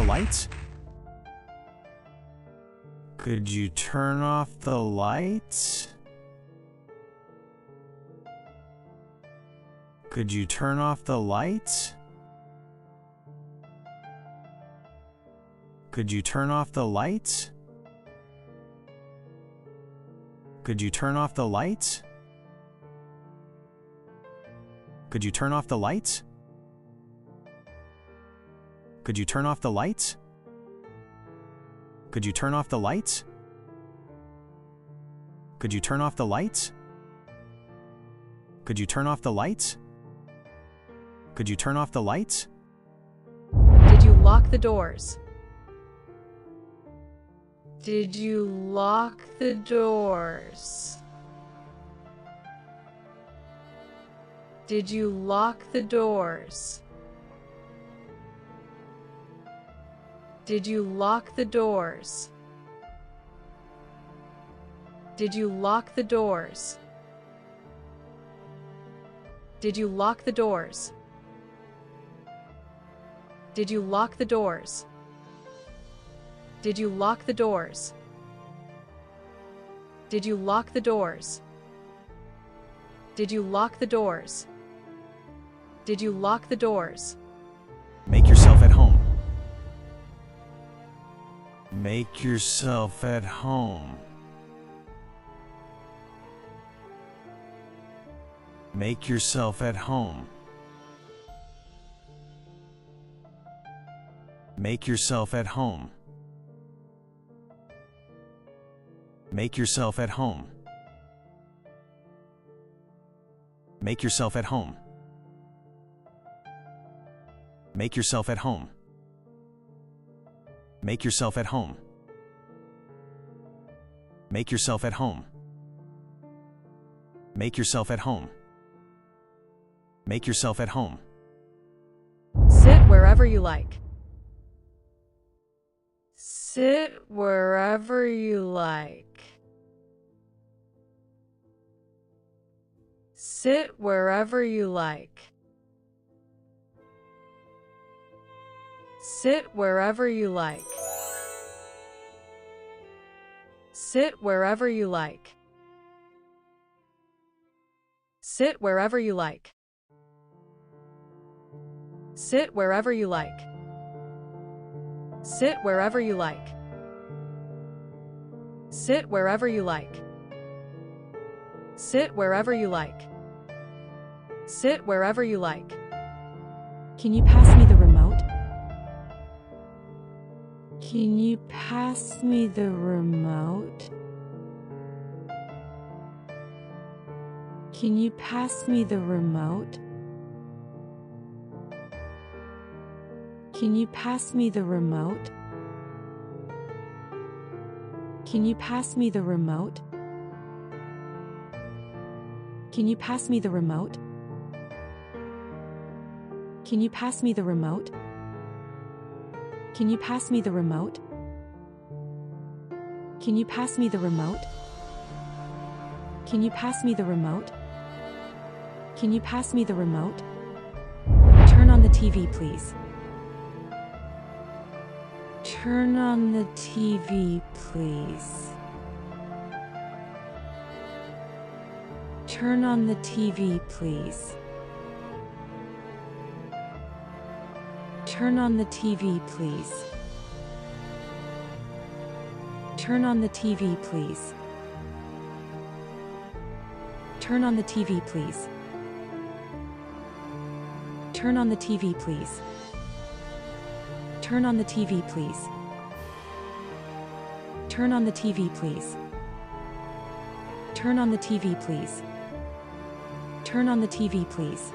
the lights? Could you turn off the lights? Could you turn off the lights? Could you turn off the lights? Could you turn off the lights? Could you turn off the lights? Could you turn off the lights? Could you turn off the lights? Could you turn off the lights? Could you turn off the lights? Could you turn off the lights? Did you lock the doors? Did you lock the doors? Did you lock the doors? Did you lock the doors? Did you lock the doors? Did you lock the doors? Did you lock the doors? Did you lock the doors? Did you lock the doors? Did you lock the doors? Did you lock the doors? Make yourself at home. Make yourself at home. Make yourself at home. Make yourself at home. Make yourself at home. Make yourself at home. Make yourself at home. Make yourself at home. Make yourself at home. Make yourself at home. Make yourself at home. Sit wherever you like. Sit wherever you like. Sit wherever you like. Sit wherever you like. Sit wherever you like. Sit wherever you like. Sit wherever you like. Sit wherever you like. Sit wherever you like. Sit wherever you like. Sit wherever you like. Can you pass me the remote? Can you pass me the remote? Can you pass me the remote? Can you pass me the remote? Can you pass me the remote? Can you pass me the remote? Can you pass me the remote? Can you pass me the remote? Can you pass me the remote? Can you pass me the remote? Can you pass me the remote? Turn on the TV, please. Turn on the TV, please. Turn on the TV, please. Turn on the TV, please. Turn on the TV, please. Turn on the TV, please. Turn on the TV, please. Turn on the TV, please. Turn on the TV, please. Turn on the TV, please. Turn on the TV, please.